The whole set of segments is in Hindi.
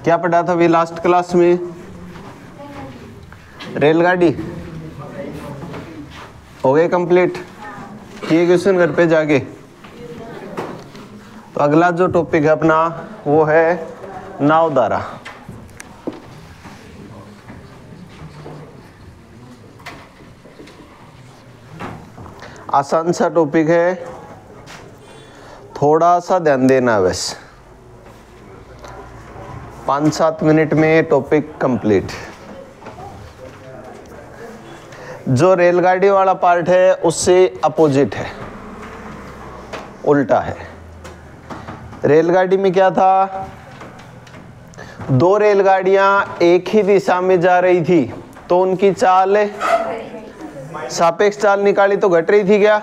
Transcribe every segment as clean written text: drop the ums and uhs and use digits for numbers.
क्या पढ़ा था अभी लास्ट क्लास में? रेलगाड़ी हो गए कंप्लीट? किए क्वेश्चन घर पे जाके? तो अगला जो टॉपिक है अपना वो है नावद्वारा। आसान सा टॉपिक है, थोड़ा सा ध्यान देना बस। 5-7 मिनट में टॉपिक कंप्लीट। जो रेलगाड़ी वाला पार्ट है उससे अपोजिट है, उल्टा है। रेलगाड़ी में क्या था, 2 रेलगाड़ियां एक ही दिशा में जा रही थी तो उनकी चाल, सापेक्ष चाल निकाली तो घट रही थी क्या,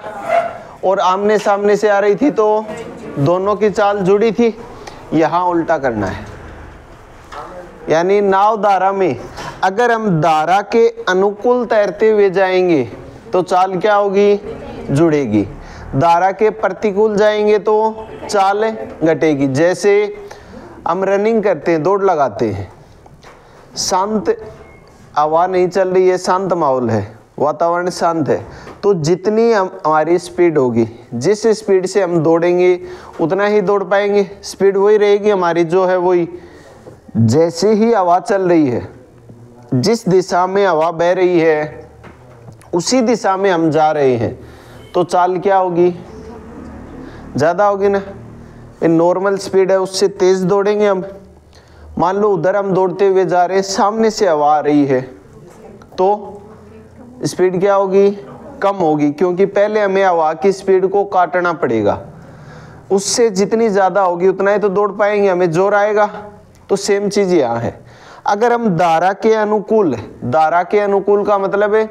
और आमने सामने से आ रही थी तो दोनों की चाल जुड़ी थी। यहां उल्टा करना है, यानी नाव धारा में अगर हम धारा के अनुकूल तैरते हुए जाएंगे तो चाल क्या होगी, जुड़ेगी। धारा के प्रतिकूल जाएंगे तो चाल घटेगी। जैसे हम रनिंग करते हैं, दौड़ लगाते हैं, शांत हवा नहीं चल रही है, शांत माहौल है, वातावरण शांत है, तो जितनी हमारी स्पीड होगी, जिस स्पीड से हम दौड़ेंगे उतना ही दौड़ पाएंगे। स्पीड वही रहेगी हमारी जो है वही। जैसे ही हवा चल रही है, जिस दिशा में हवा बह रही है उसी दिशा में हम जा रहे हैं तो चाल क्या होगी, ज़्यादा होगी ना। नॉर्मल स्पीड है उससे तेज़ दौड़ेंगे हम। मान लो उधर हम दौड़ते हुए जा रहे हैं, सामने से हवा आ रही है तो स्पीड क्या होगी, कम होगी, क्योंकि पहले हमें हवा की स्पीड को काटना पड़ेगा। उससे जितनी ज़्यादा होगी उतना ही तो दौड़ पाएंगे, हमें जोर आएगा। तो सेम चीज़ यहाँ है। अगर हम धारा के अनुकूल, धारा के अनुकूल का मतलब है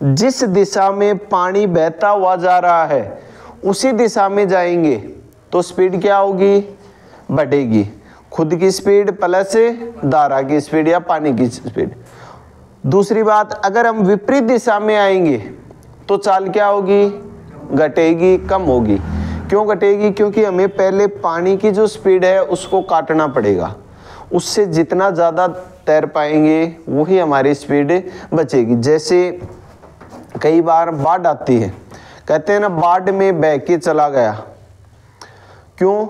जिस दिशा में पानी बहता हुआ जा रहा है उसी दिशा में जाएंगे तो स्पीड क्या होगी, बढ़ेगी। खुद की स्पीड प्लस धारा की स्पीड या पानी की स्पीड। दूसरी बात, अगर हम विपरीत दिशा में आएंगे तो चाल क्या होगी, घटेगी, कम होगी। क्यों घटेगी, क्योंकि हमें पहले पानी की जो स्पीड है उसको काटना पड़ेगा। उससे जितना ज़्यादा तैर पाएंगे वही हमारी स्पीड बचेगी। जैसे कई बार बाढ़ आती है, कहते हैं ना बाढ़ में बह के चला गया। क्यों,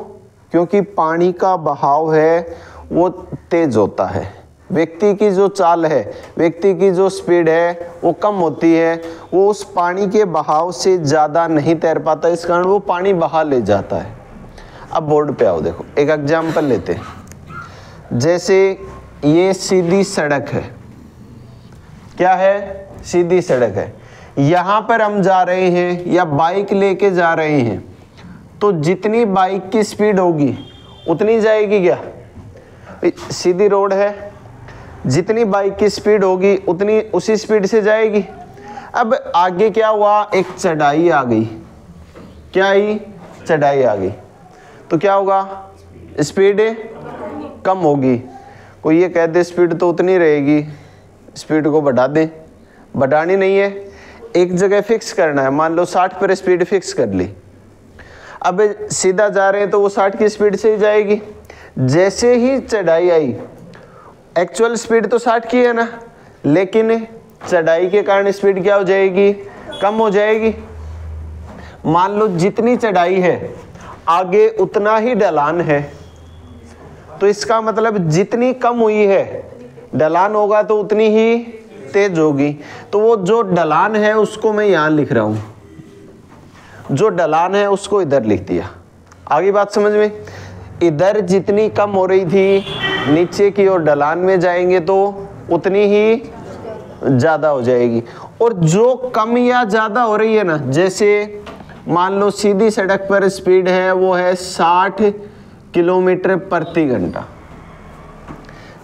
क्योंकि पानी का बहाव है वो तेज होता है, व्यक्ति की जो चाल है, व्यक्ति की जो स्पीड है वो कम होती है, वो उस पानी के बहाव से ज़्यादा नहीं तैर पाता, इस कारण वो पानी बहा ले जाता है। अब बोर्ड पे आओ, देखो एक एग्जाम्पल लेते हैं। जैसे ये सीधी सड़क है, क्या है, सीधी सड़क है। यहाँ पर हम जा रहे हैं या बाइक लेके जा रहे हैं तो जितनी बाइक की स्पीड होगी उतनी जाएगी क्या, सीधी रोड है, जितनी बाइक की स्पीड होगी उतनी उसी स्पीड से जाएगी। अब आगे क्या हुआ, एक चढ़ाई आ गई, क्या आई, चढ़ाई आ गई, तो क्या होगा, स्पीड कम होगी। कोई ये कह दे स्पीड तो उतनी रहेगी, स्पीड को बढ़ा दे, बढ़ानी नहीं है, एक जगह फिक्स करना है। मान लो 60 पर स्पीड फिक्स कर ली, अब सीधा जा रहे हैं तो वो 60 की स्पीड से ही जाएगी। जैसे ही चढ़ाई आई, एक्चुअल स्पीड तो 60 की है ना, लेकिन चढ़ाई के कारण स्पीड क्या हो जाएगी, कम हो जाएगी। मान लो जितनी चढ़ाई है आगे उतना ही ढलान है, तो इसका मतलब जितनी कम हुई है ढलान होगा तो उतनी ही तेज होगी। तो वो जो ढलान है उसको मैं यहाँ लिख रहा हूँ, जो ढलान है उसको इधर लिख दिया। आगे बात समझ में, इधर जितनी कम हो रही थी नीचे की ओर ढलान में जाएंगे तो उतनी ही ज़्यादा हो जाएगी। और जो कम या ज़्यादा हो रही है ना, जैसे मान लो सीधी सड़क पर स्पीड है वो है 60 किलोमीटर प्रति घंटा,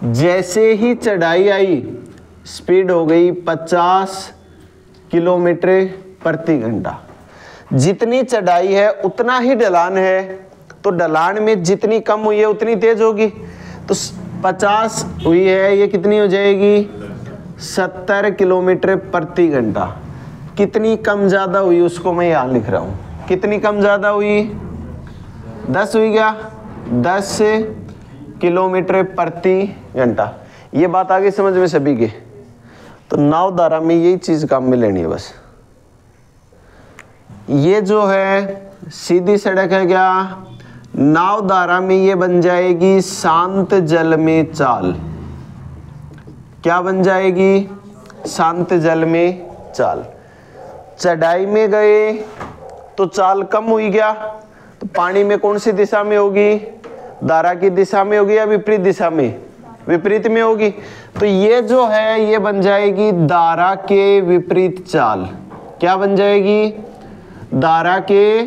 जैसे ही चढ़ाई आई स्पीड हो गई 50 किलोमीटर प्रति घंटा। जितनी चढ़ाई है उतना ही ढलान है, तो ढलान में जितनी कम हुई है उतनी तेज होगी। तो 50 हुई है, ये कितनी हो जाएगी, 70 किलोमीटर प्रति घंटा। कितनी कम ज़्यादा हुई उसको मैं यहाँ लिख रहा हूँ, कितनी कम ज़्यादा हुई, 10 हुई क्या, 10 किलोमीटर प्रति घंटा। ये बात आ गई समझ में सभी के? तो नाव धारा में यही चीज काम में लेनी है बस। ये जो है सीधी सड़क है क्या, नाव धारा में ये बन जाएगी शांत जल में चाल। क्या बन जाएगी? शांत जल में चाल। चढ़ाई में गए तो चाल कम हुई क्या, तो पानी में कौन सी दिशा में होगी, धारा की दिशा में होगी या विपरीत दिशा में, विपरीत में होगी। तो ये जो है ये बन जाएगी धारा के विपरीत चाल। क्या बन जाएगी? धारा के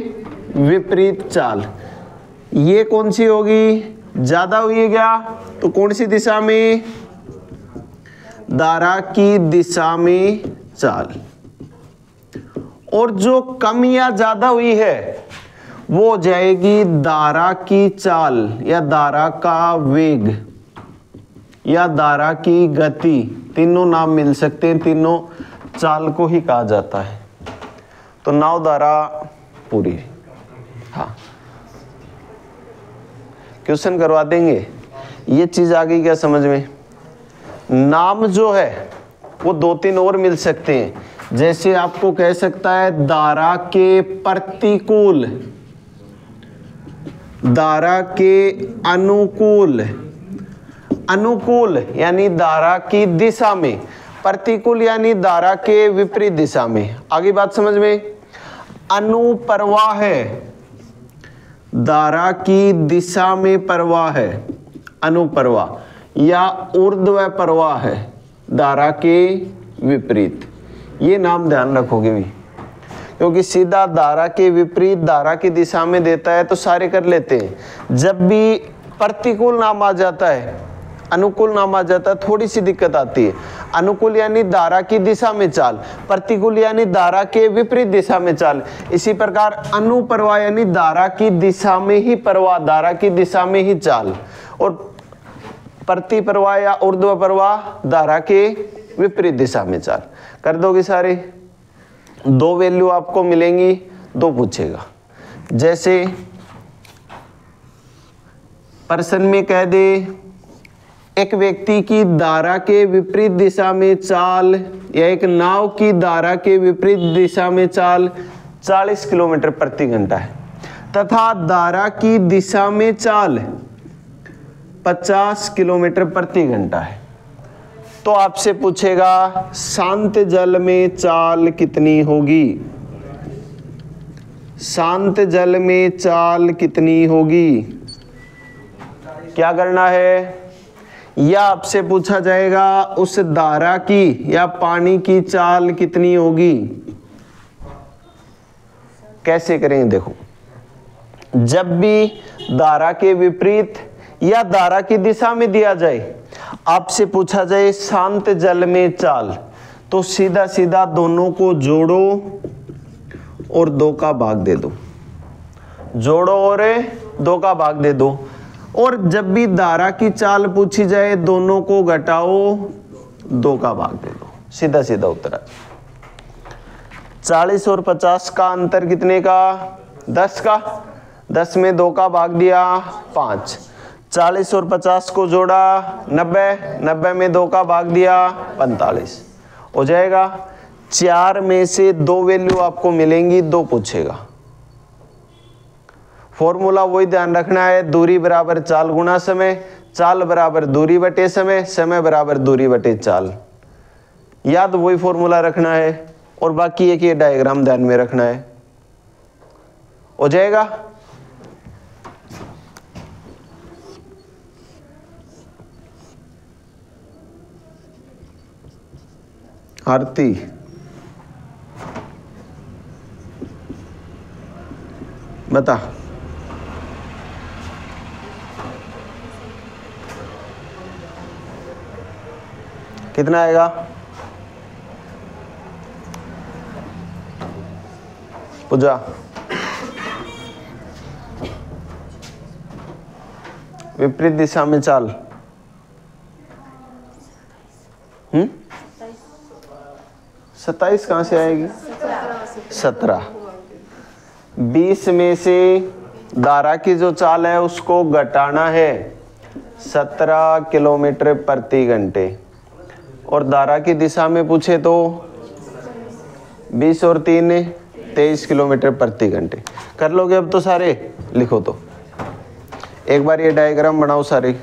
विपरीत चाल। ये कौन सी होगी, ज्यादा हुई है क्या, तो कौन सी दिशा में, धारा की दिशा में चाल। और जो कम या ज्यादा हुई है वो हो जाएगी धारा की चाल या धारा का वेग या धारा की गति। तीनों नाम मिल सकते हैं, तीनों चाल को ही कहा जाता है। तो नाव धारा पूरी। हाँ, क्वेश्चन करवा देंगे। ये चीज आ गई क्या समझ में? नाम जो है वो 2-3 और मिल सकते हैं। जैसे आपको कह सकता है धारा के प्रतिकूल, धारा के अनुकूल, अनुकूल यानी धारा की दिशा में, प्रतिकूल यानी धारा के विपरीत दिशा में। आगे बात समझ में? अनुप्रवाह है, धारा की दिशा में प्रवाह है, अनुप्रवाह, या ऊर्ध्व प्रवाह है, धारा के विपरीत। ये नाम ध्यान रखोगे भी, क्योंकि सीधा धारा के विपरीत धारा की दिशा में देता है तो सारे कर लेते हैं। जब भी प्रतिकूल नाम आ जाता है, अनुकूल नाम आ जाता है, थोड़ी सी दिक्कत आती है। अनुकूल यानी धारा की दिशा में चाल, प्रतिकूल यानी धारा के विपरीत दिशा में चाल। इसी प्रकार अनुप्रवाह यानी धारा की दिशा में ही प्रवाह, धारा की दिशा में ही चाल। और प्रतिप्रवाह या ऊर्ध्व प्रवाह धारा के विपरीत दिशा में चाल। कर दोगे सारे? 2 वैल्यू आपको मिलेंगी, 2 पूछेगा। जैसे प्रश्न में कह दे एक व्यक्ति की धारा के विपरीत दिशा में चाल या एक नाव की धारा के विपरीत दिशा में चाल 40 किलोमीटर प्रति घंटा है, तथा धारा की दिशा में चाल 50 किलोमीटर प्रति घंटा है। तो आपसे पूछेगा शांत जल में चाल कितनी होगी, शांत जल में चाल कितनी होगी। क्या करना है? या आपसे पूछा जाएगा उस धारा की या पानी की चाल कितनी होगी। कैसे करेंगे देखो, जब भी धारा के विपरीत या धारा की दिशा में दिया जाए, आपसे पूछा जाए शांत जल में चाल, तो सीधा सीधा दोनों को जोड़ो और 2 का भाग दे दो, जोड़ो और 2 का भाग दे दो। और जब भी धारा की चाल पूछी जाए दोनों को घटाओ, 2 का भाग दे दो, सीधा सीधा उत्तर। 40 और 50 का अंतर कितने का? 10 का। 10 में 2 का भाग दिया 5। 40 और 50 को जोड़ा 90, 90 में 2 का भाग दिया 45 हो जाएगा। 4 में से 2 वैल्यू आपको मिलेंगी, 2 पूछेगा। फॉर्मूला वही ध्यान रखना है, दूरी बराबर चाल गुणा समय, चाल बराबर दूरी बटे समय, समय बराबर दूरी बटे चाल। याद वही फॉर्मूला रखना है और बाकी एक ये डायग्राम ध्यान में रखना है, हो जाएगा। आरती बता। कितना आएगा? पूजा विपरीत दिशा में चाल 27 कहां से आएगी? 17। 20 में से धारा की जो चाल है उसको घटाना है, 17 किलोमीटर प्रति घंटे, और धारा की दिशा में पूछे तो 20 और 3 23 किलोमीटर प्रति घंटे। कर लोगे अब तो सारे? लिखो तो एक बार ये डायग्राम बनाओ सारे।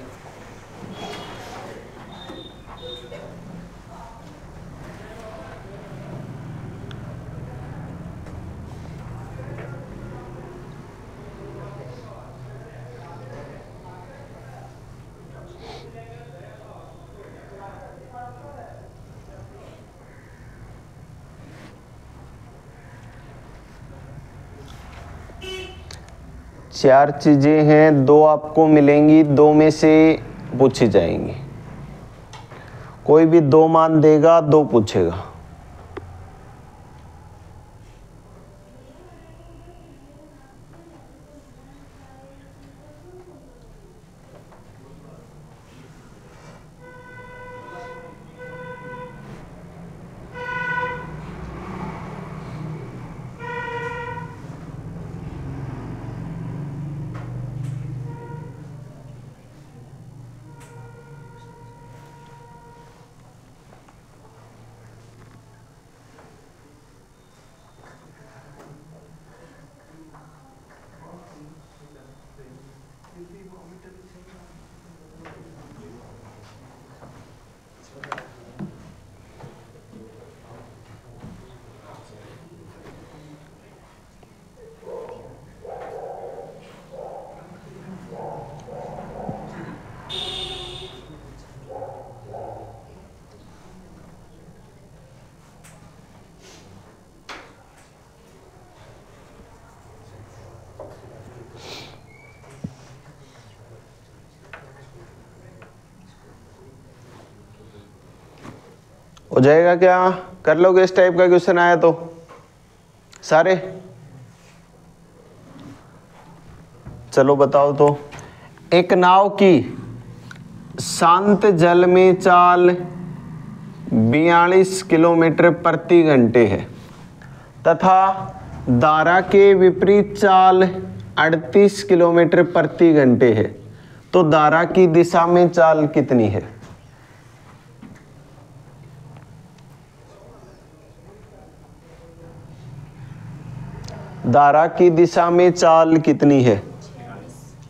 चार चीजें हैं, दो आपको मिलेंगी, दो में से पूछी जाएंगी। कोई भी दो मान देगा, दो पूछेगा। हो जाएगा क्या? कर लोगे इस टाइप का क्वेश्चन आया तो सारे? चलो बताओ तो। एक नाव की शांत जल में चाल 42 किलोमीटर प्रति घंटे है तथा धारा के विपरीत चाल 38 किलोमीटर प्रति घंटे है, तो धारा की दिशा में चाल कितनी है? धारा की दिशा में चाल कितनी है?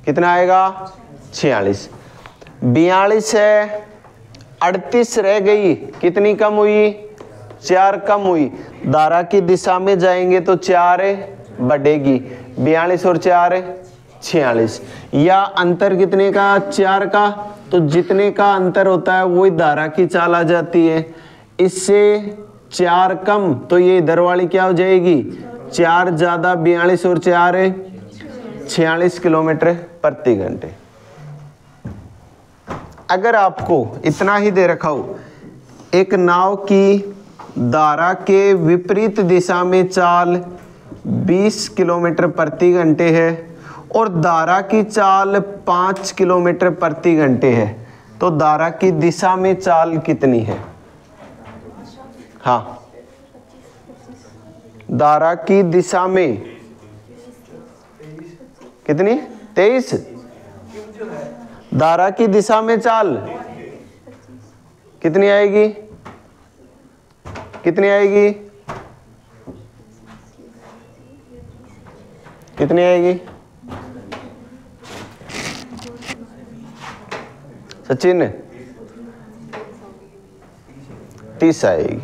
कितना आएगा? 46। 42 है, 38 रह गई, कितनी कम हुई? 4 कम हुई। धारा की दिशा में जाएंगे तो 4 बढ़ेगी, 42 और 4 46। या अंतर कितने का? 4 का। तो जितने का अंतर होता है वही धारा की चाल आ जाती है। इससे 4 कम, तो ये इधर वाली क्या हो जाएगी? 4 ज़्यादा 42 और 4 46 किलोमीटर प्रति घंटे। अगर आपको इतना ही दे रखा हो, एक नाव की धारा के विपरीत दिशा में चाल 20 किलोमीटर प्रति घंटे है और धारा की चाल 5 किलोमीटर प्रति घंटे है, तो धारा की दिशा में चाल कितनी है? हाँ, धारा की दिशा में कितनी? 23। धारा की दिशा में चाल कितनी आएगी? कितनी आएगी? कितनी आएगी? सचिन 30 आएगी।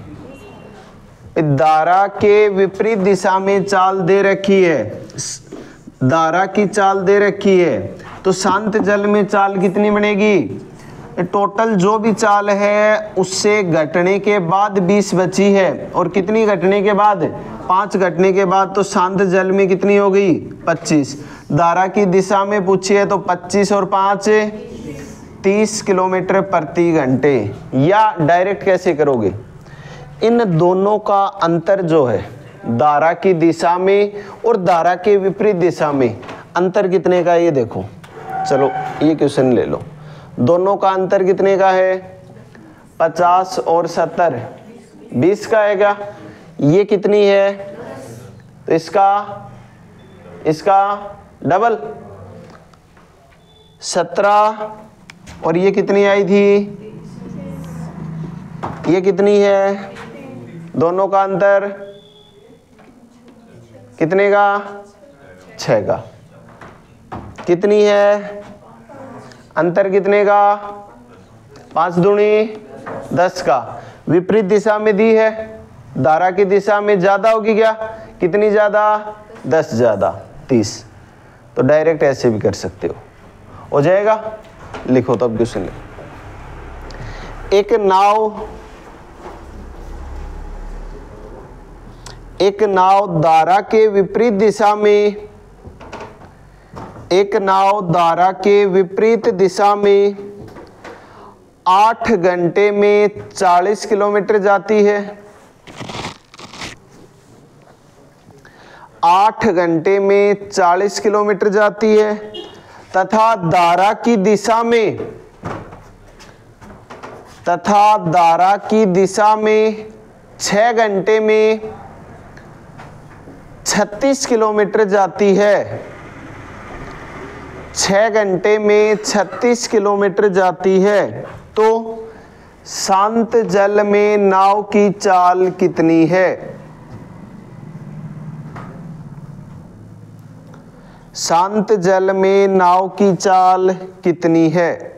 धारा के विपरीत दिशा में चाल दे रखी है, धारा की चाल दे रखी है, तो शांत जल में चाल कितनी बनेगी? टोटल जो भी चाल है उससे घटने के बाद 20 बची है, और कितनी घटने के बाद? 5 घटने के बाद, तो शांत जल में कितनी हो गई? 25। धारा की दिशा में पूछी है तो 25 और 5 30 किलोमीटर प्रति घंटे। या डायरेक्ट कैसे करोगे? इन दोनों का अंतर जो है धारा की दिशा में और धारा के विपरीत दिशा में, अंतर कितने का है ये देखो। चलो ये क्वेश्चन ले लो, दोनों का अंतर कितने का है? 50 और 70 20 का है क्या? ये कितनी है? तो इसका डबल 17 और ये कितनी आई थी? ये कितनी है? दोनों का अंतर कितने का? 6 का। कितनी है? अंतर कितने का? 5 दूनी 10 का। विपरीत दिशा में दी है, धारा की दिशा में ज्यादा होगी क्या? कितनी ज्यादा? 10 ज्यादा 30। तो डायरेक्ट ऐसे भी कर सकते हो जाएगा। लिखो तब क्वेश्चन लिखो। एक नाव धारा के विपरीत दिशा में 8 घंटे में 40 किलोमीटर जाती है। 8 घंटे में 40 किलोमीटर जाती है तथा धारा की दिशा में 6 घंटे में 36 किलोमीटर जाती है। 6 घंटे में 36 किलोमीटर जाती है तो शांत जल में नाव की चाल कितनी है? शांत जल में नाव की चाल कितनी है?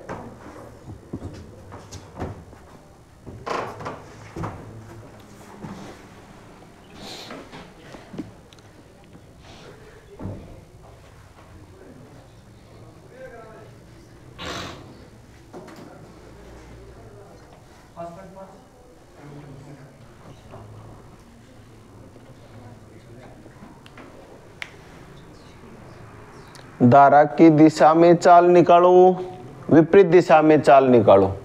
धारा की दिशा में चाल निकालो, विपरीत दिशा में चाल निकालो।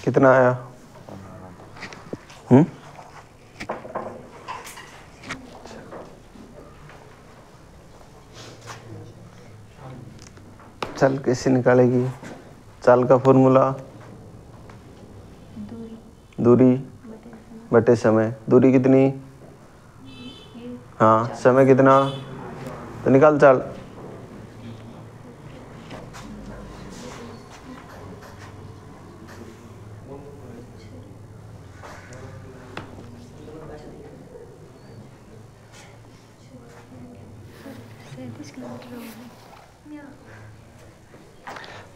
कितना आया? चाल कैसे निकालेगी? चाल का फॉर्मूला दूरी बटे समय। दूरी कितनी? हाँ, समय कितना? तो निकाल चाल।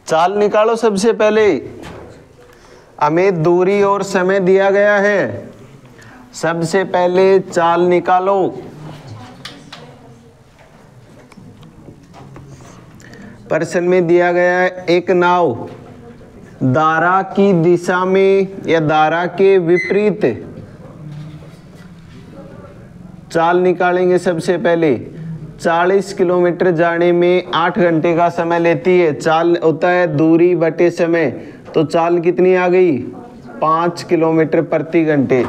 चाल निकालो। सबसे पहले हमें दूरी और समय दिया गया है। सबसे पहले चाल निकालो। प्रश्न में दिया गया है एक नाव धारा की दिशा में या धारा के विपरीत चाल निकालेंगे। सबसे पहले 40 किलोमीटर जाने में 8 घंटे का समय लेती है। चाल होता है दूरी बटे समय, तो चाल कितनी आ गई? 5 किलोमीटर प्रति घंटे।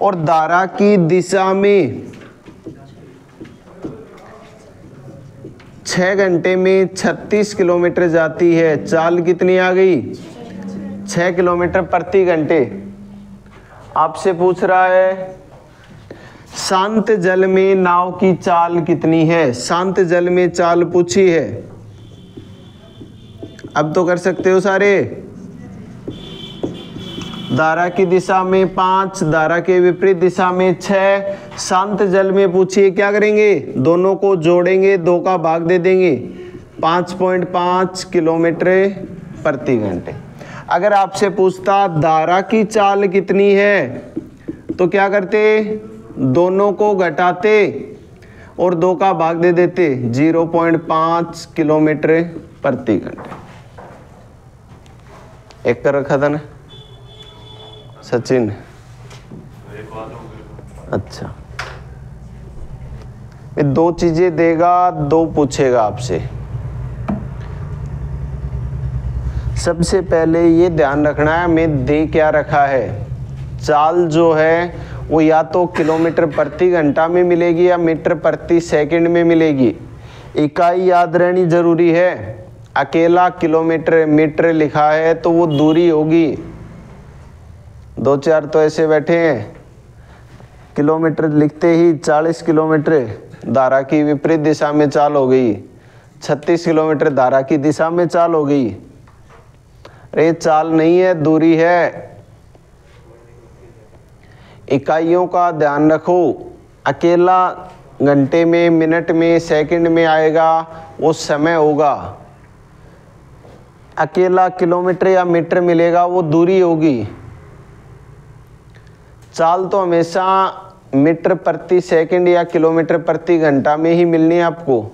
और धारा की दिशा में 6 घंटे में 36 किलोमीटर जाती है। चाल कितनी आ गई? 6 किलोमीटर प्रति घंटे। आपसे पूछ रहा है शांत जल में नाव की चाल कितनी है। शांत जल में चाल पूछी है। अब तो कर सकते हो सारे। धारा की दिशा में 5, धारा के विपरीत दिशा में 6, शांत जल में पूछिए। क्या करेंगे? दोनों को जोड़ेंगे, 2 का भाग दे देंगे। 5.5 किलोमीटर प्रति घंटे। अगर आपसे पूछता धारा की चाल कितनी है तो क्या करते? दोनों को घटाते और 2 का भाग दे देते। 0.5 किलोमीटर प्रति घंटे। एक कर रखा था ना सचिन। अच्छा, ये दो चीजें देगा, दो पूछेगा आपसे। सबसे पहले ये ध्यान रखना है मैं दे क्या रखा है। चाल जो है वो या तो किलोमीटर प्रति घंटा में मिलेगी या मीटर प्रति सेकंड में मिलेगी। इकाई याद रहनी जरूरी है। अकेला किलोमीटर मीटर लिखा है तो वो दूरी होगी। दो चार तो ऐसे बैठे हैं, किलोमीटर लिखते ही 40 किलोमीटर धारा की विपरीत दिशा में चाल हो गई, 36 किलोमीटर धारा की दिशा में चाल हो गई। अरे चाल नहीं है, दूरी है। इकाइयों का ध्यान रखो। अकेला घंटे में, मिनट में, सेकंड में आएगा वो समय होगा। अकेला किलोमीटर या मीटर मिलेगा वो दूरी होगी। चाल तो हमेशा मीटर प्रति सेकंड या किलोमीटर प्रति घंटा में ही मिलनी है आपको।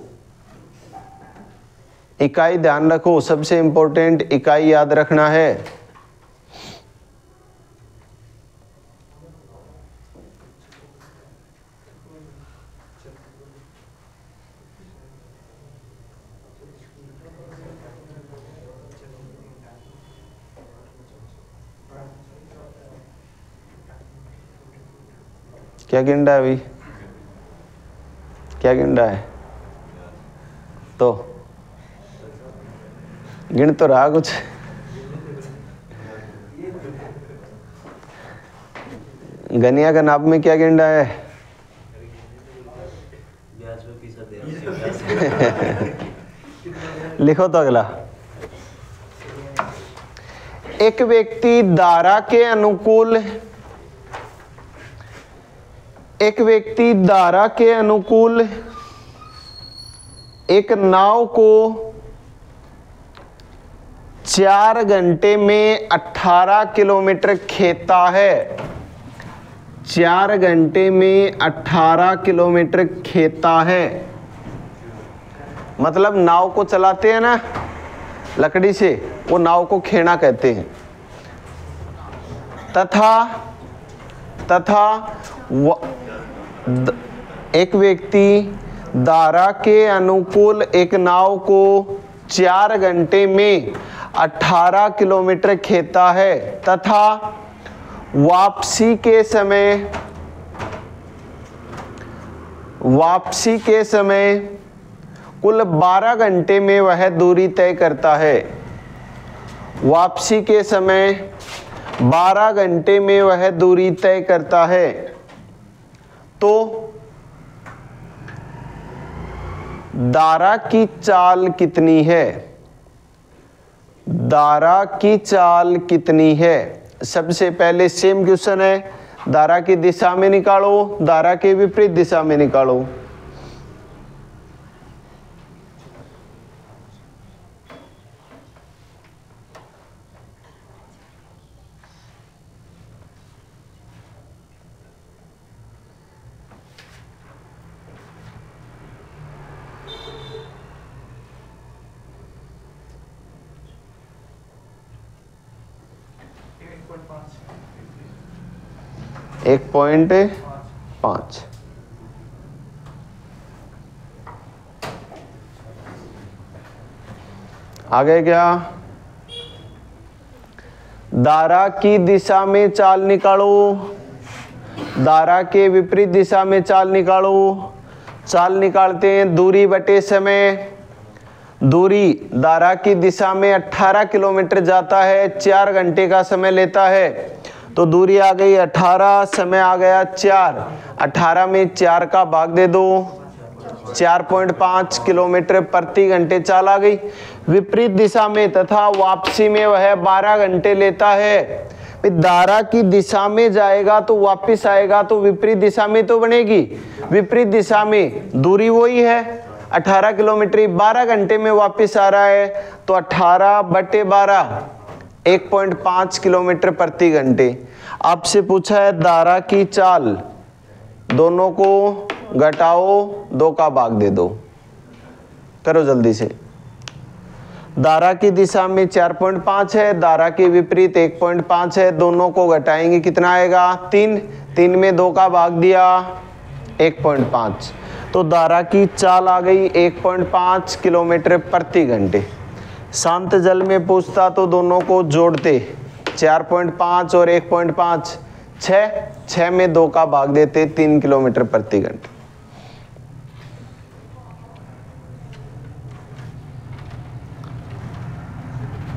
इकाई ध्यान रखो, सबसे इंपॉर्टेंट इकाई याद रखना है। क्या गिन रहा है अभी? क्या गिन रहा है? तो गिन तो रहा कुछ। गनिया का नाप में क्या गिन रहा है? लिखो तो अगला। एक व्यक्ति धारा के अनुकूल एक नाव को 4 घंटे में 18 किलोमीटर खेता है। 4 घंटे में 18 किलोमीटर खेता है। मतलब नाव को चलाते हैं ना लकड़ी से, वो नाव को खेना कहते हैं। तथा एक व्यक्ति धारा के अनुकूल एक नाव को 4 घंटे में 18 किलोमीटर खेता है तथा वापसी के समय कुल 12 घंटे में वह दूरी तय करता है। वापसी के समय 12 घंटे में वह दूरी तय करता है। तो धारा की चाल कितनी है? धारा की चाल कितनी है? सबसे पहले सेम क्वेश्चन है, धारा की दिशा में निकालो, धारा के विपरीत दिशा में निकालो। एक 1.5। आगे क्या? धारा की दिशा में चाल निकालो, धारा के विपरीत दिशा में चाल निकालो। चाल निकालते हैं दूरी बटे समय। दूरी धारा की दिशा में 18 किलोमीटर जाता है, 4 घंटे का समय लेता है। तो दूरी आ गई 18, समय आ गया 4। 18 में 4 का भाग दे दो, 4.5 किलोमीटर प्रति घंटे चाल आ गई। विपरीत दिशा में तथा वापसी में वह 12 घंटे लेता है। धारा की दिशा में जाएगा तो वापस आएगा तो विपरीत दिशा में तो बनेगी। विपरीत दिशा में दूरी वही है 18 किलोमीटर, 12 घंटे में वापस आ रहा है तो 18 बटे 12 1.5 किलोमीटर प्रति घंटे। आपसे पूछा है धारा की चाल, दोनों को घटाओ, 2 का भाग दे दो। करो जल्दी से। धारा की दिशा में 4.5 है, धारा के विपरीत 1.5 है, दोनों को घटाएंगे कितना आएगा 3, 3 में 2 का भाग दिया 1.5, तो धारा की चाल आ गई 1.5 किलोमीटर प्रति घंटे। शांत जल में पूछता तो दोनों को जोड़ते 4.5 और 1.5 6 में 2 का भाग देते 3 किलोमीटर प्रति घंटे।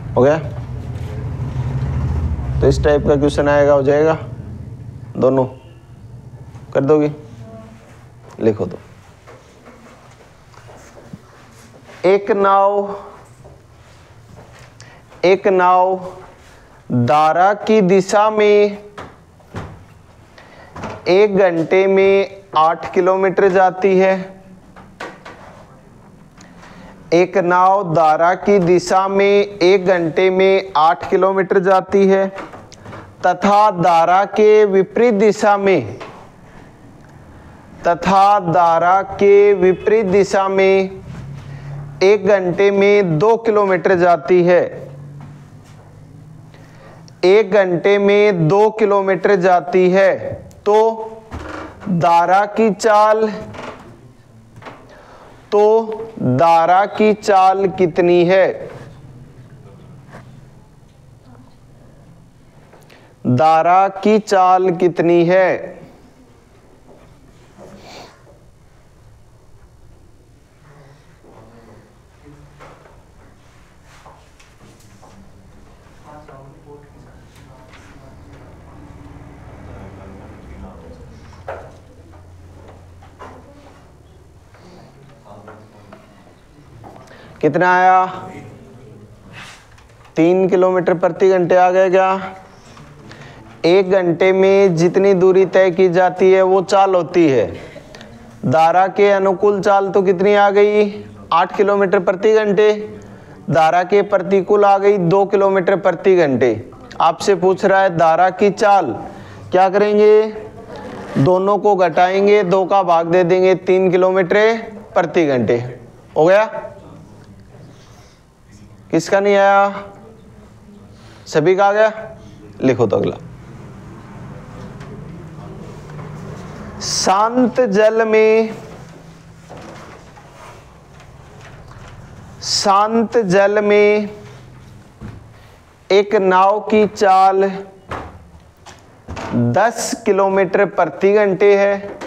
हो गया? तो इस टाइप का क्वेश्चन आएगा, हो जाएगा, दोनों कर दोगे, लिखो दो। एक नाव धारा की दिशा में 1 घंटे में 8 किलोमीटर जाती है। एक नाव धारा की दिशा में 1 घंटे में 8 किलोमीटर जाती है तथा धारा के विपरीत दिशा में 1 घंटे में 2 किलोमीटर जाती है। 1 घंटे में 2 किलोमीटर जाती है, तो धारा की चाल कितनी है? धारा की चाल कितनी है? कितना आया? 3 किलोमीटर प्रति घंटे आ गया क्या? 1 घंटे में जितनी दूरी तय की जाती है वो चाल होती है। धारा के अनुकूल चाल तो कितनी आ गई? 8 किलोमीटर प्रति घंटे। धारा के प्रतिकूल आ गई 2 किलोमीटर प्रति घंटे। आपसे पूछ रहा है धारा की चाल, क्या करेंगे? दोनों को घटाएंगे, 2 का भाग दे देंगे 3 किलोमीटर प्रति घंटे। हो गया? किसका नहीं आया? सभी का आ गया? लिखो तो अगला। शांत जल में एक नाव की चाल 10 किलोमीटर प्रति घंटे है।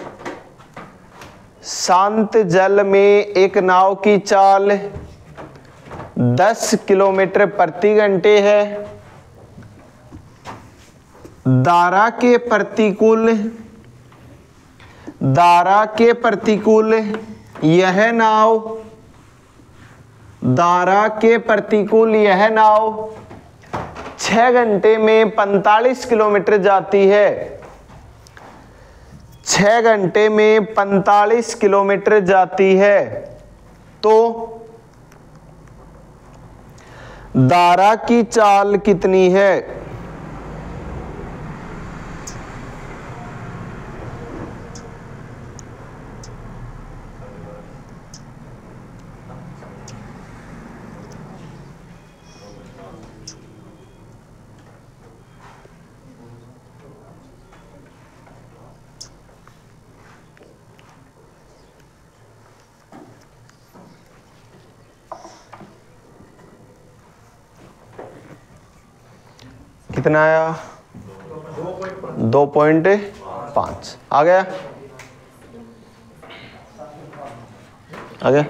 शांत जल में एक नाव की चाल 10 किलोमीटर प्रति घंटे है। धारा के प्रतिकूल यह नाव 6 घंटे में 45 किलोमीटर जाती है। 6 घंटे में 45 किलोमीटर जाती है, तो धारा की चाल कितनी है? कितना आया? 2.5 आ गया? आ गया?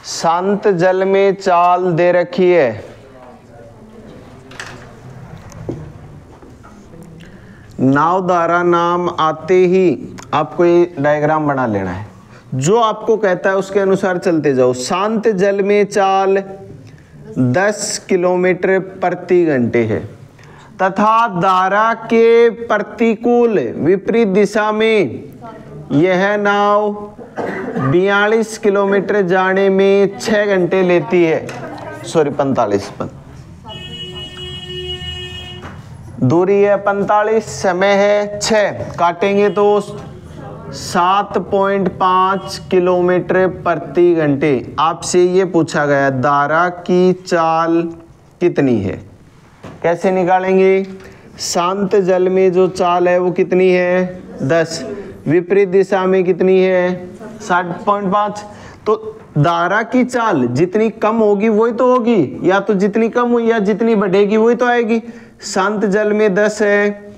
शांत जल में चाल दे रखी है। नाव धारा नाम आते ही आपको ये डायग्राम बना लेना है। जो आपको कहता है उसके अनुसार चलते जाओ। शांत जल में चाल 10 किलोमीटर प्रति घंटे है तथा धारा के प्रतिकूल विपरीत दिशा में यह नाव 42 किलोमीटर जाने में 6 घंटे लेती है। 45 दूरी है 45, समय है 6, काटेंगे तो 7.5 किलोमीटर प्रति घंटे। आपसे ये पूछा गया धारा की चाल कितनी है, कैसे निकालेंगे? शांत जल में जो चाल है वो कितनी है? 10। विपरीत दिशा में कितनी है? 7.5। तो धारा की चाल जितनी कम होगी वही तो होगी, या तो जितनी कम हुई या जितनी बढ़ेगी वही तो आएगी। शांत जल में 10 है,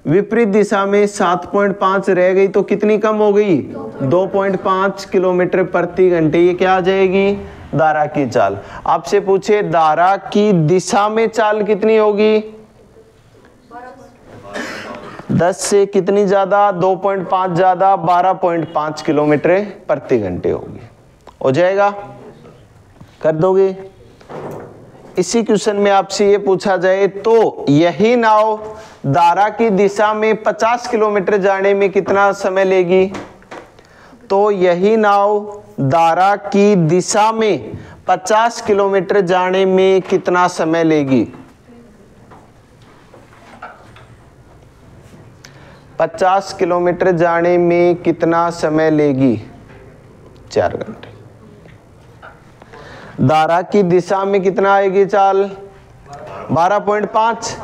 विपरीत दिशा में 7.5 रह गई तो कितनी कम हो गई? 2.5 किलोमीटर प्रति घंटे। ये क्या आ जाएगी? धारा की चाल। आपसे पूछे धारा की दिशा में चाल कितनी होगी? 10 से कितनी ज्यादा? 2.5 ज्यादा, 12.5 किलोमीटर प्रति घंटे होगी। हो जाएगा? कर दोगे? इसी क्वेश्चन में आपसे ये पूछा जाए तो यही नाव धारा की दिशा में 50 किलोमीटर जाने में कितना समय लेगी? तो यही नाव धारा की दिशा में 50 किलोमीटर जाने में कितना समय लेगी? 50 किलोमीटर जाने में कितना समय लेगी? 4 घंटे। धारा की दिशा में कितना आएगी चाल? 12.5।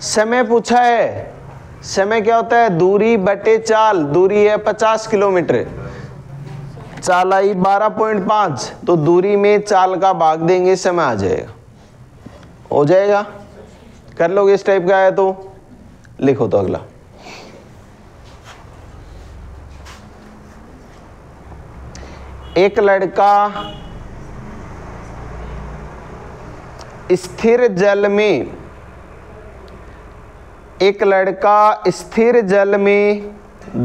समय पूछा है, समय क्या होता है? दूरी बटे चाल। दूरी है 50 किलोमीटर, चाल आई 12.5, तो दूरी में चाल का भाग देंगे, समय आ जाएगा। हो जाएगा? कर लोगे? इस टाइप का है तो लिखो तो अगला। एक लड़का स्थिर जल में, एक लड़का स्थिर जल में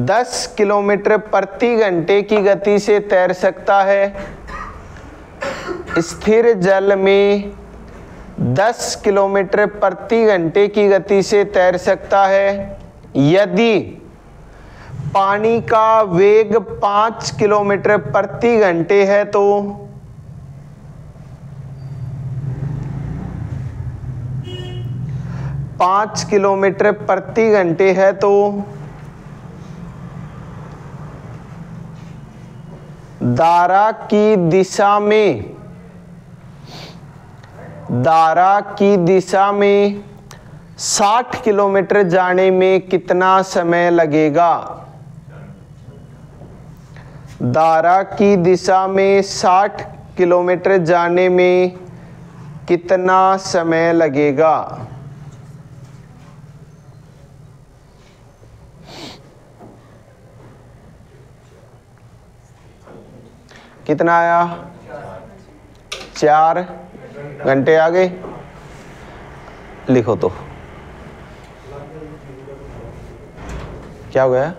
10 किलोमीटर प्रति घंटे की गति से तैर सकता है। स्थिर जल में 10 किलोमीटर प्रति घंटे की गति से तैर सकता है यदि पानी का वेग 5 किलोमीटर प्रति घंटे है। तो 5 किलोमीटर प्रति घंटे है तो धारा की दिशा में, धारा की दिशा में 60 किलोमीटर जाने में कितना समय लगेगा? धारा की दिशा में 60 किलोमीटर जाने में कितना समय लगेगा? कितना आया? 4 घंटे आ गए। लिखो तो क्या हो गया?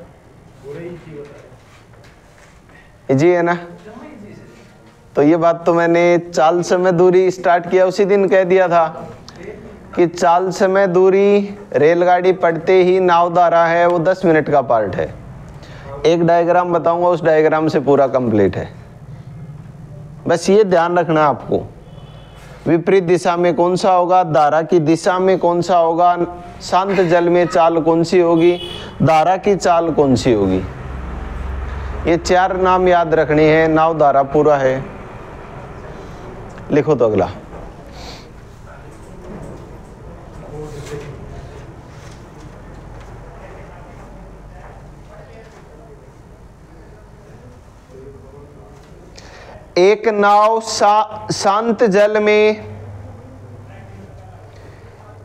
इजी है ना? तो ये बात तो मैंने चाल समय दूरी स्टार्ट किया उसी दिन कह दिया था कि चाल समय दूरी रेलगाड़ी पढ़ते ही नाव धारा है वो 10 मिनट का पार्ट है। एक डायग्राम बताऊंगा, उस डायग्राम से पूरा कंप्लीट है। बस ये ध्यान रखना आपको, विपरीत दिशा में कौन सा होगा, धारा की दिशा में कौन सा होगा, शांत जल में चाल कौन सी होगी, धारा की चाल कौन सी होगी। ये 4 नाम याद रखने हैं। नाव धारा पूरा है। लिखो तो अगला। एक नाव शांत जल में,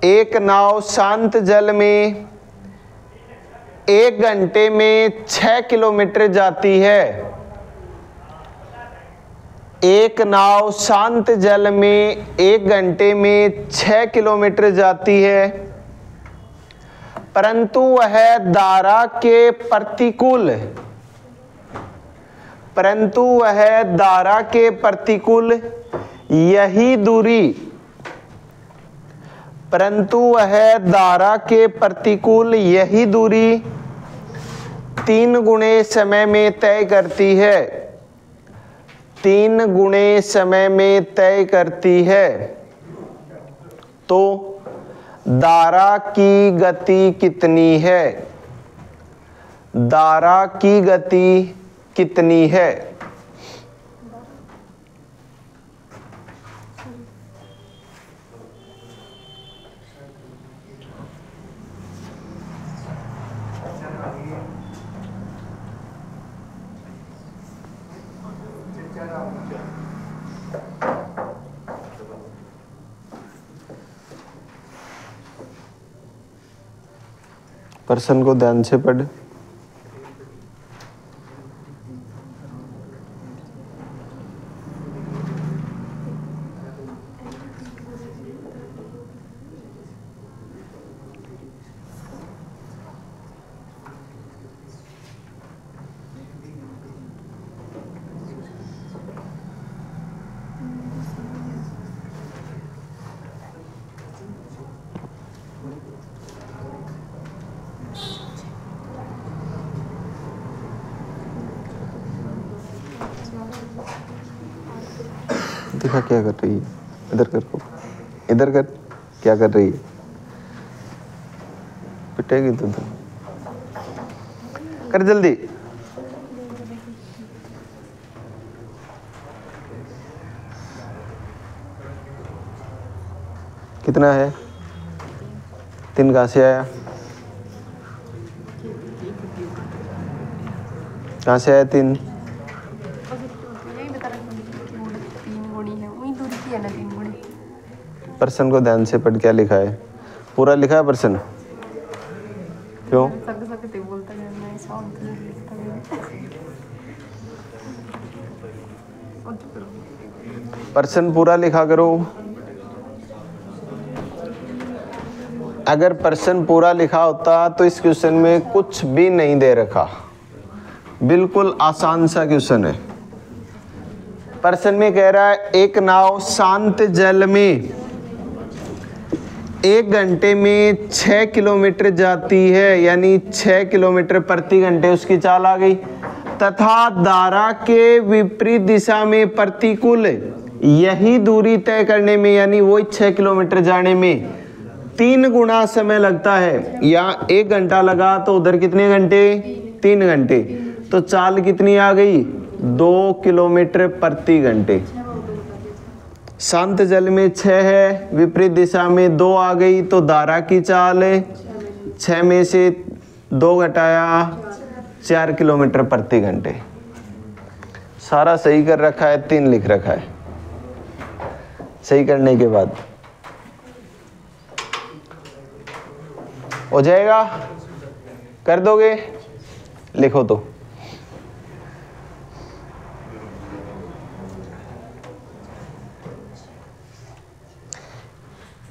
एक नाव शांत जल में 1 घंटे में 6 किलोमीटर जाती है। एक नाव शांत जल में 1 घंटे में 6 किलोमीटर जाती है, परंतु वह धारा के प्रतिकूल, परंतु वह धारा के प्रतिकूल यही दूरी, परंतु वह धारा के प्रतिकूल यही दूरी 3 गुणे समय में तय करती है, 3 गुणे समय में तय करती है। तो धारा की गति कितनी है? धारा की गति कितनी है? प्रश्न को ध्यान से पढ़। दिखा क्या कर रही है, इधर कर को, इधर कर, क्या कर रही है? पिटेगी तो कर जल्दी। कितना है? 3 कहाँ से आया? कहाँ से आया 3? प्रश्न को ध्यान से पढ़, क्या लिखा है? पूरा लिखा है प्रश्न? क्यों? प्रश्न पूरा लिखा करो। अगर प्रश्न पूरा लिखा होता तो इस क्वेश्चन में कुछ भी नहीं दे रखा, बिल्कुल आसान सा क्वेश्चन है। प्रश्न में कह रहा है एक नाव शांत जल में 1 घंटे में 6 किलोमीटर जाती है, यानी 6 किलोमीटर प्रति घंटे उसकी चाल आ गई, तथा धारा के विपरीत दिशा में प्रतिकूल यही दूरी तय करने में, यानी वही 6 किलोमीटर जाने में 3 गुना समय लगता है। यहाँ 1 घंटा लगा तो उधर कितने घंटे? 3 घंटे। तो चाल कितनी आ गई? 2 किलोमीटर प्रति घंटे। शांत जल में 6 है, विपरीत दिशा में 2 आ गई, तो धारा की चाल 6 में से 2 घटाया 4 किलोमीटर प्रति घंटे। सारा सही कर रखा है, 3 लिख रखा है। सही करने के बाद हो जाएगा, कर दोगे? लिखो तो।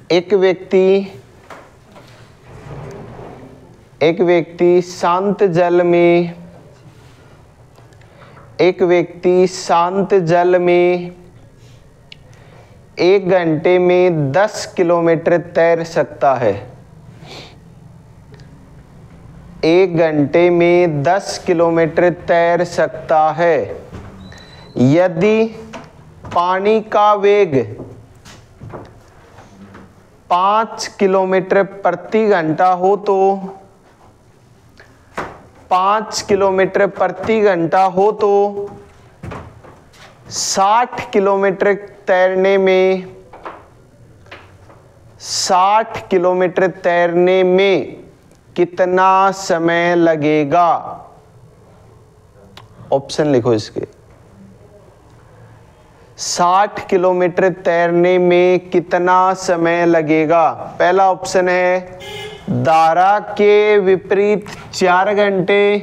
एक व्यक्ति शांत जल में 1 घंटे में 10 किलोमीटर तैर सकता है। 1 घंटे में 10 किलोमीटर तैर सकता है। यदि पानी का वेग 5 किलोमीटर प्रति घंटा हो तो 5 किलोमीटर प्रति घंटा हो तो 60 किलोमीटर तैरने में 60 किलोमीटर तैरने में कितना समय लगेगा? ऑप्शन लिखो इसके। 60 किलोमीटर तैरने में कितना समय लगेगा? पहला ऑप्शन है धारा के विपरीत 4 घंटे,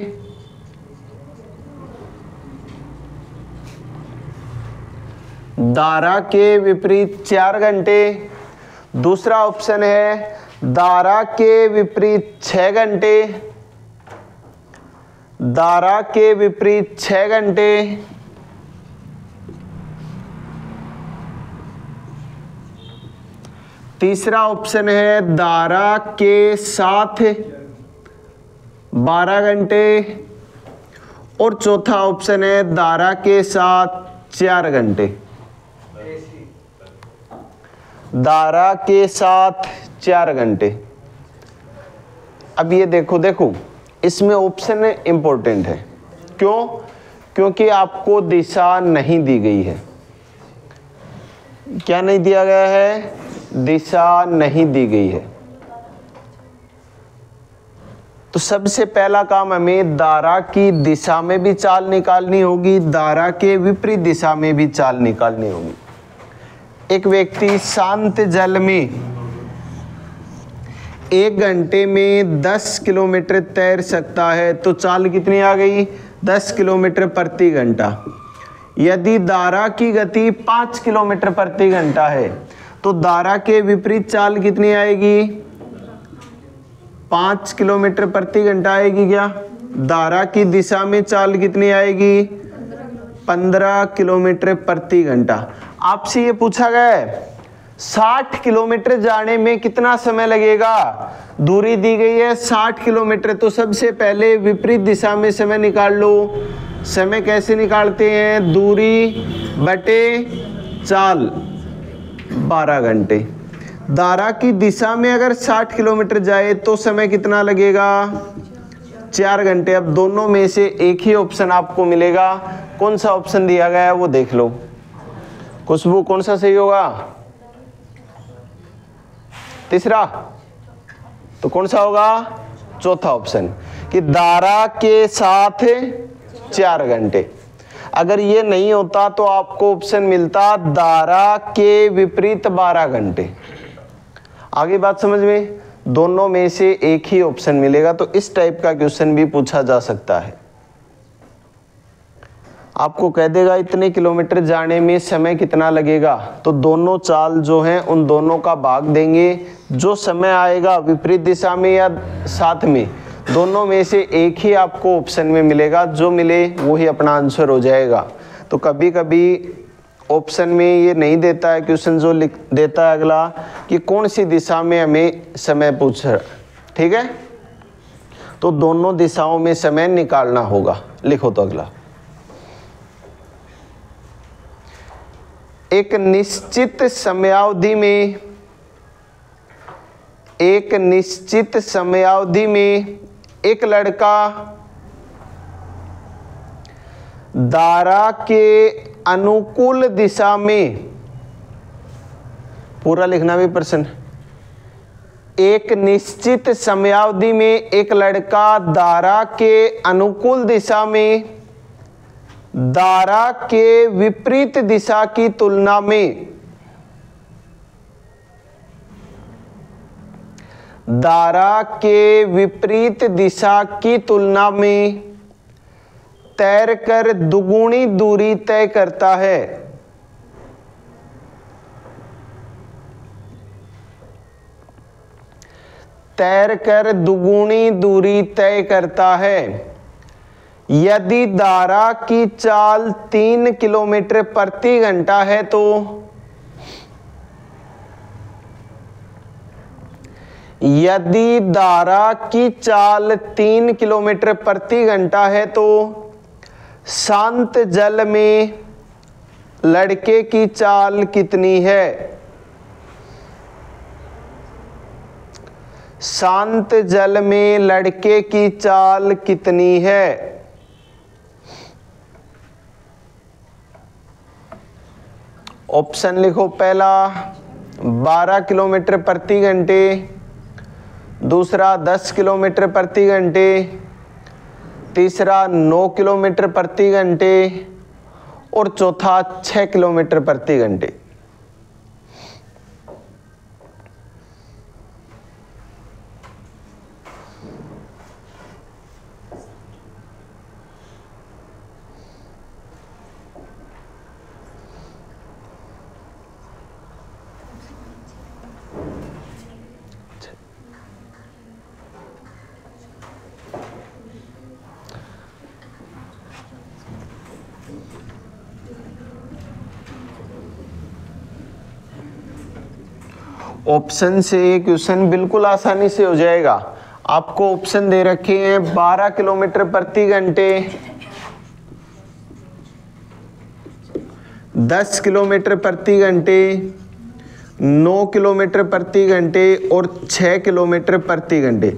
धारा के विपरीत 4 घंटे। दूसरा ऑप्शन है धारा के विपरीत 6 घंटे, धारा के विपरीत 6 घंटे। तीसरा ऑप्शन है धारा के साथ 12 घंटे, और चौथा ऑप्शन है धारा के साथ 4 घंटे। धारा के साथ 4 घंटे। अब ये देखो इसमें ऑप्शन इंपॉर्टेंट है। क्यों? क्योंकि आपको दिशा नहीं दी गई है। क्या नहीं दिया गया है? दिशा नहीं दी गई है। तो सबसे पहला काम हमें धारा की दिशा में भी चाल निकालनी होगी, धारा के विपरीत दिशा में भी चाल निकालनी होगी। एक व्यक्ति शांत जल में 1 घंटे में 10 किलोमीटर तैर सकता है, तो चाल कितनी आ गई? 10 किलोमीटर प्रति घंटा। यदि धारा की गति 5 किलोमीटर प्रति घंटा है, तो धारा के विपरीत चाल कितनी आएगी? 5 किलोमीटर प्रति घंटा आएगी। क्या धारा की दिशा में चाल कितनी आएगी? 15 किलोमीटर प्रति घंटा। आपसे ये पूछा गया है 60 किलोमीटर जाने में कितना समय लगेगा? दूरी दी गई है 60 किलोमीटर, तो सबसे पहले विपरीत दिशा में समय निकाल लो। समय कैसे निकालते हैं? दूरी बटे चाल, 12 घंटे। धारा की दिशा में अगर 60 किलोमीटर जाए तो समय कितना लगेगा? 4 घंटे। अब दोनों में से एक ही ऑप्शन आपको मिलेगा। कौन सा ऑप्शन दिया गया है वो देख लो। खुशबू, कौन सा सही होगा? तीसरा। तो कौन सा होगा? चौथा ऑप्शन, कि धारा के साथ 4 घंटे। अगर ये नहीं होता तो आपको ऑप्शन मिलता धारा के विपरीत 12 घंटे। आगे बात समझ में? दोनों में से एक ही ऑप्शन मिलेगा। तो इस टाइप का क्वेश्चन भी पूछा जा सकता है। आपको कह देगा इतने किलोमीटर जाने में समय कितना लगेगा, तो दोनों चाल जो हैं उन दोनों का भाग देंगे। जो समय आएगा विपरीत दिशा में या साथ में, दोनों में से एक ही आपको ऑप्शन में मिलेगा। जो मिले वही अपना आंसर हो जाएगा। तो कभी कभी ऑप्शन में ये नहीं देता है क्वेश्चन, जो लिख देता है अगला कि कौन सी दिशा में हमें समय पूछ रहा। ठीक है, तो दोनों दिशाओं में समय निकालना होगा। लिखो तो अगला, एक निश्चित समयावधि में एक लड़का धारा के अनुकूल दिशा में, पूरा लिखना भी प्रश्न, एक निश्चित समयावधि में एक लड़का धारा के अनुकूल दिशा में धारा के विपरीत दिशा की तुलना में धारा के विपरीत दिशा की तुलना में तैरकर दुगुनी दूरी तय करता है। तैरकर दुगुनी दूरी तय करता है। यदि धारा की चाल 3 किलोमीटर प्रति घंटा है, तो यदि धारा की चाल 3 किलोमीटर प्रति घंटा है, तो शांत जल में लड़के की चाल कितनी है? शांत जल में लड़के की चाल कितनी है? ऑप्शन लिखो। पहला 12 किलोमीटर प्रति घंटे, दूसरा 10 किलोमीटर प्रति घंटे, तीसरा 9 किलोमीटर प्रति घंटे और चौथा 6 किलोमीटर प्रति घंटे। ऑप्शन से क्वेश्चन बिल्कुल आसानी से हो जाएगा। आपको ऑप्शन दे रखे हैं 12 किलोमीटर प्रति घंटे, 10 किलोमीटर प्रति घंटे, 9 किलोमीटर प्रति घंटे और 6 किलोमीटर प्रति घंटे।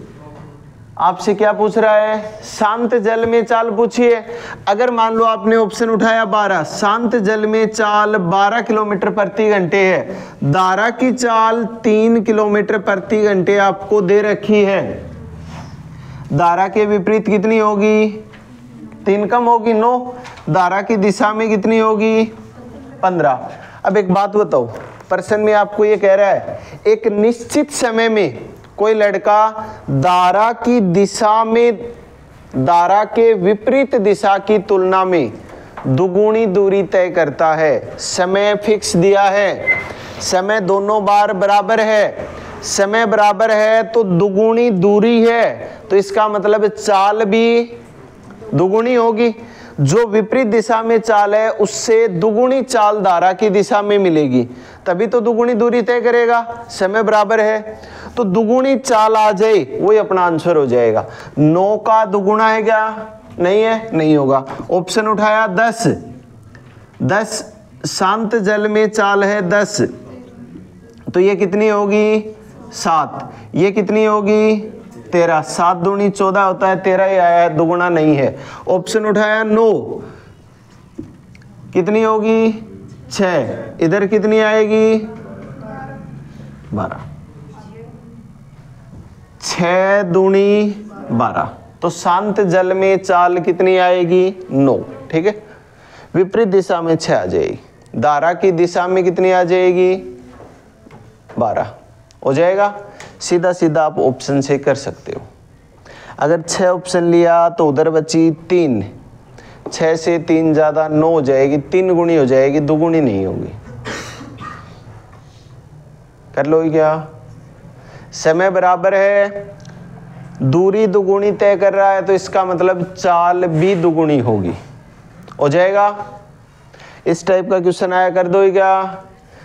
आपसे क्या पूछ रहा है? शांत जल में चाल पूछिए। अगर मान लो आपने ऑप्शन उठाया 12, शांत जल में चाल 12 किलोमीटर प्रति घंटे है, धारा की चाल 3 किलोमीटर प्रति घंटे आपको दे रखी है, धारा के विपरीत कितनी होगी? 3 कम होगी 9, धारा की दिशा में कितनी होगी? 15। अब एक बात बताओ, प्रश्न में आपको ये कह रहा है एक निश्चित समय में कोई लड़का धारा की दिशा में धारा के विपरीत दिशा की तुलना में दुगुनी दूरी तय करता है। समय फिक्स दिया है, समय दोनों बार बराबर है, समय बराबर है तो दुगुनी दूरी है, तो इसका मतलब चाल भी दुगुनी होगी। जो विपरीत दिशा में चाल है उससे दुगुनी चाल धारा की दिशा में मिलेगी, तभी तो दुगुनी दूरी तय करेगा। समय बराबर है तो दुगुनी चाल आ जाए, वही अपना आंसर हो जाएगा। 9 का दुगुना है क्या? नहीं है, नहीं होगा। ऑप्शन उठाया 10 शांत जल में चाल है 10, तो ये कितनी होगी? 7। ये कितनी होगी? 13। 7 दूनी 14 होता है, 13 ही आया है, दुगुना नहीं है। ऑप्शन उठाया 9, कितनी होगी? 6। इधर कितनी आएगी? 12। 6 दूनी 12, तो शांत जल में चाल कितनी आएगी? 9। ठीक है, विपरीत दिशा में 6 आ जाएगी, धारा की दिशा में कितनी आ जाएगी? 12 हो जाएगा। सीधा सीधा आप ऑप्शन से कर सकते हो। अगर 6 ऑप्शन लिया तो उधर बची 3, 6 से 3 ज्यादा 9 हो जाएगी, 3 गुणी हो जाएगी, दुगुनी नहीं होगी। कर लो क्या? समय बराबर है, दूरी दुगुनी तय कर रहा है, तो इसका मतलब चाल भी दुगुनी होगी। हो जाएगा। इस टाइप का क्वेश्चन आया कर दो क्या?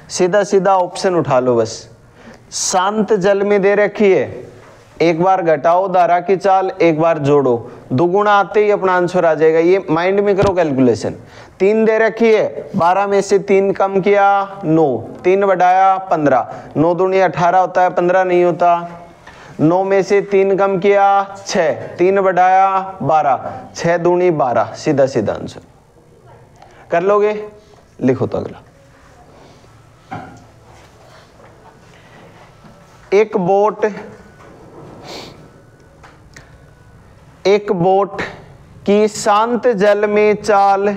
सीधा सीधा ऑप्शन उठा लो बस। शांत जल में दे रखी है, एक बार घटाओ धारा की चाल, एक बार जोड़ो, दुगुना आते ही अपना आंसर आ जाएगा। ये माइंड में करो कैलकुलेशन। 3 दे रखी है, 12 में से 3 कम किया 9, 3 बढ़ाया 15, 9 दूनी 18 होता है, 15 नहीं होता। 9 में से 3 कम किया 6, 3 बढ़ाया 12, 6 दूनी 12, सीधा सीधा आंसर। कर लोगे? लिखो तो अगला। एक बोट की शांत जल में चाल,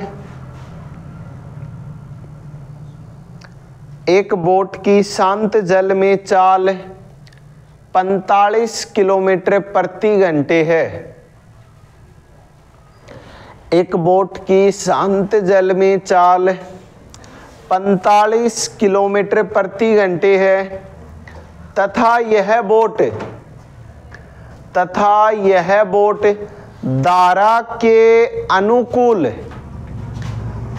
एक बोट की शांत जल में चाल 45 किलोमीटर प्रति घंटे है। एक बोट की शांत जल में चाल 45 किलोमीटर प्रति घंटे है, तथा यह बोट धारा के अनुकूल,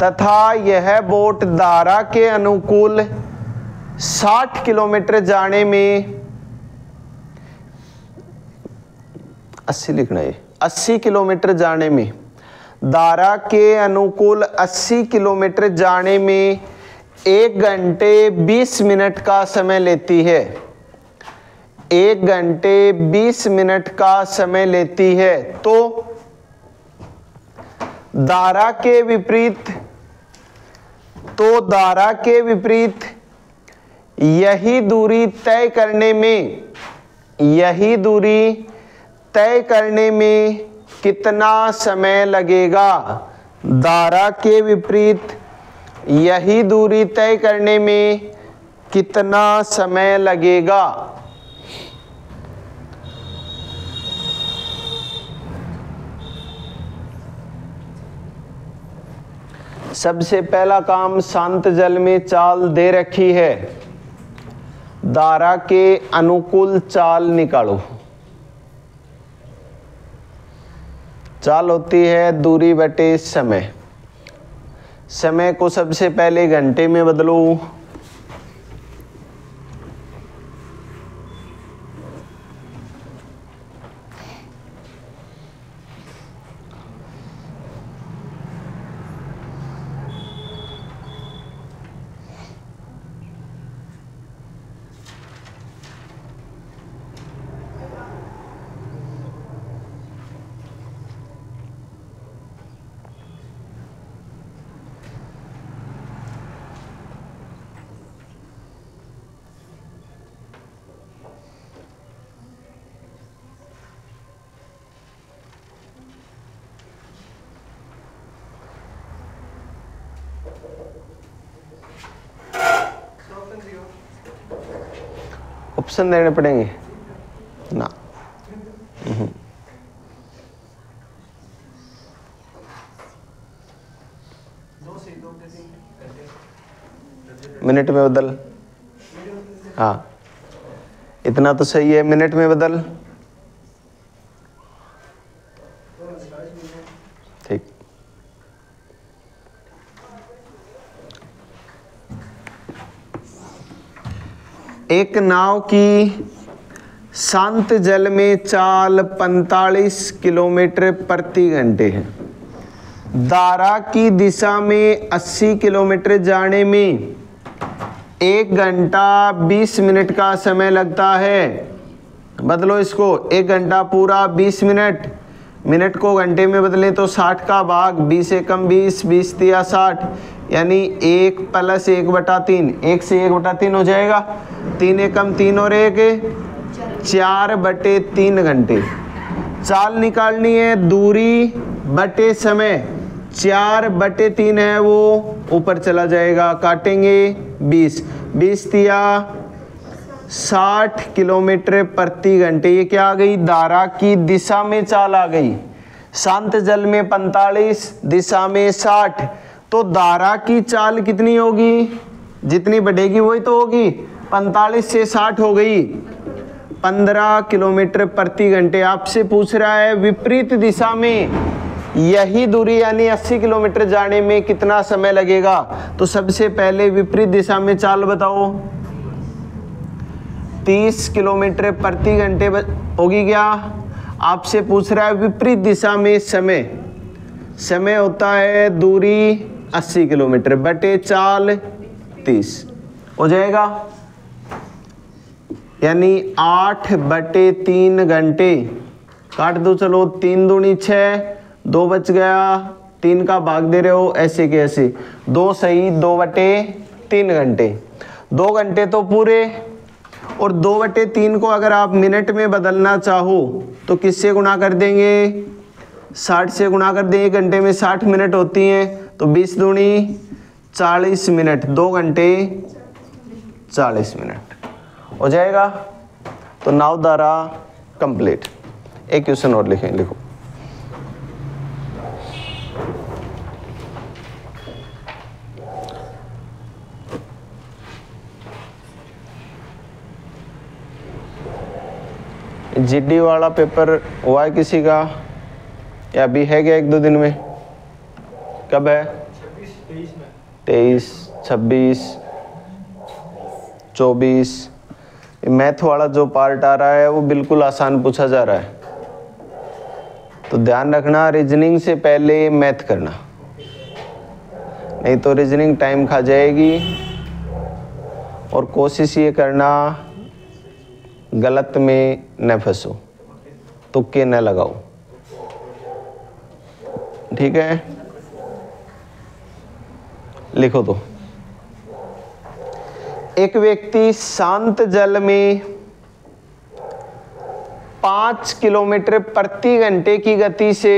तथा यह बोट धारा के अनुकूल 60 किलोमीटर जाने में 80 लिखना है, 80 किलोमीटर जाने में, धारा के अनुकूल 80 किलोमीटर जाने में 1 घंटे 20 मिनट का समय लेती है। 1 घंटे 20 मिनट का समय लेती है, तो धारा के विपरीत यही दूरी तय करने में कितना समय लगेगा? धारा के विपरीत यही दूरी तय करने में कितना समय लगेगा? सबसे पहला काम, शांत जल में चाल दे रखी है, धारा के अनुकूल चाल निकालो। चाल होती है दूरी बटे समय। समय को सबसे पहले घंटे में बदलो, ऑप्शन देने पड़ेंगे ना। मिनट में बदल, हाँ इतना तो सही है, मिनट में बदल। ठीक, एक नाव की शांत जल में चाल 45 किलोमीटर प्रति घंटे है। धारा की दिशा में 80 किलोमीटर जाने में 1 घंटा 20 मिनट का समय लगता है। बदलो इसको, 1 घंटा पूरा 20 मिनट, मिनट को घंटे में बदलें तो 60 का भाग, 20 एकम 20, 20 तिया 60, यानी 1 + 1/3, 1 से 1/3 हो जाएगा। 3 एकम 3 और 1 4/3 घंटे। चाल निकालनी है, दूरी बटे समय, 4/3 है वो ऊपर चला जाएगा, काटेंगे 20, 20 तिया 60 किलोमीटर प्रति घंटे। ये क्या आ गई? धारा की दिशा में चाल आ गई। शांत जल में 45, दिशा में 60, तो धारा की चाल कितनी होगी? जितनी बढ़ेगी वही तो होगी। 45 से 60 हो गई 15 किलोमीटर प्रति घंटे। आपसे पूछ रहा है विपरीत दिशा में यही दूरी यानी 80 किलोमीटर जाने में कितना समय लगेगा। तो सबसे पहले विपरीत दिशा में चाल बताओ। 30 किलोमीटर प्रति घंटे होगी क्या? आपसे पूछ रहा है विपरीत दिशा में समय। समय होता है दूरी 80 किलोमीटर बटे चाल 30 हो जाएगा, यानी 8/3 घंटे। काट दो चलो, 3 दूनी 6, 2 बच गया, 3 का भाग दे रहे हो ऐसे के ऐसे, 2 सही 2/3 घंटे। 2 घंटे तो पूरे, और 2/3 को अगर आप मिनट में बदलना चाहो तो किससे गुणा कर देंगे? 60 से गुणा कर देंगे। 1 घंटे में 60 मिनट होती हैं, तो 20 दूनी 40 मिनट, 2 घंटे 40 मिनट हो जाएगा। तो नाव धारा कंप्लीट। एक क्वेश्चन और लिखें, लिखो। जीडी वाला पेपर हुआ है किसी का, या अभी है क्या 1-2 दिन में? कब है? 23, 26, 24। मैथ वाला जो पार्ट आ रहा है वो बिल्कुल आसान पूछा जा रहा है, तो ध्यान रखना रीजनिंग से पहले मैथ करना, नहीं तो रीजनिंग टाइम खा जाएगी। और कोशिश ये करना गलत में न फंसो, तुक्के न लगाओ, ठीक है? लिखो तो। एक व्यक्ति शांत जल में 5 किलोमीटर प्रति घंटे की गति से,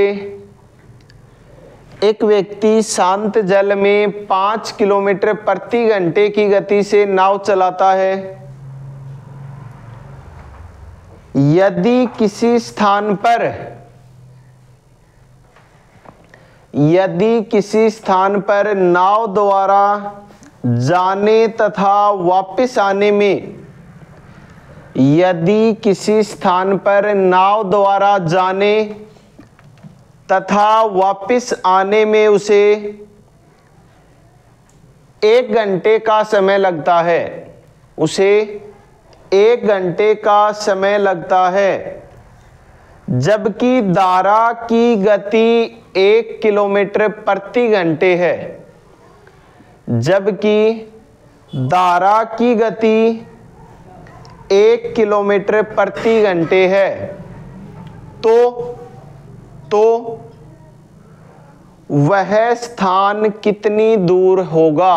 एक व्यक्ति शांत जल में 5 किलोमीटर प्रति घंटे की गति से नाव चलाता है। यदि किसी स्थान पर नाव द्वारा जाने तथा वापस आने में, यदि किसी स्थान पर नाव द्वारा जाने तथा वापस आने में उसे 1 घंटे का समय लगता है, उसे 1 घंटे का समय लगता है, जबकि धारा की गति 1 किलोमीटर प्रति घंटे है, जबकि धारा की गति 1 किलोमीटर प्रति घंटे है, तो वह स्थान कितनी दूर होगा?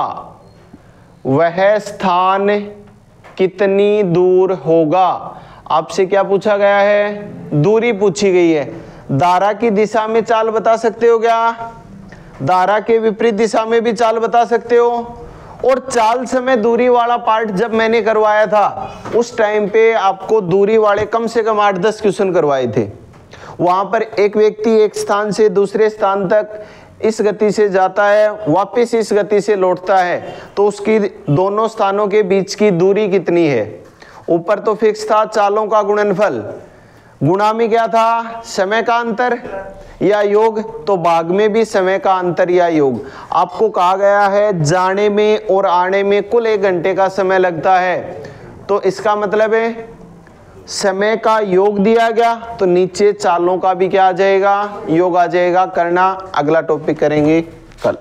वह स्थान कितनी दूर होगा? आपसे क्या पूछा गया है? दूरी पूछी गई है। धारा की दिशा में चाल बता सकते हो क्या? धारा के विपरीत दिशा में भी चाल बता सकते हो। और चाल समय दूरी वाला पार्ट जब मैंने करवाया था उस टाइम पे आपको दूरी वाले कम से कम 8-10 क्वेश्चन करवाए थे। वहां पर एक व्यक्ति एक स्थान से दूसरे स्थान तक इस गति से जाता है, वापस इस गति से लौटता है, तो उसकी दोनों स्थानों के बीच की दूरी कितनी है। ऊपर तो फिक्स था चालों का गुणनफल, गुणा में क्या था समय का अंतर या योग, तो भाग में भी समय का अंतर या योग। आपको कहा गया है जाने में और आने में कुल 1 घंटे का समय लगता है, तो इसका मतलब है समय का योग दिया गया, तो नीचे चालों का भी क्या आ जाएगा, योग आ जाएगा। करना, अगला टॉपिक करेंगे कल।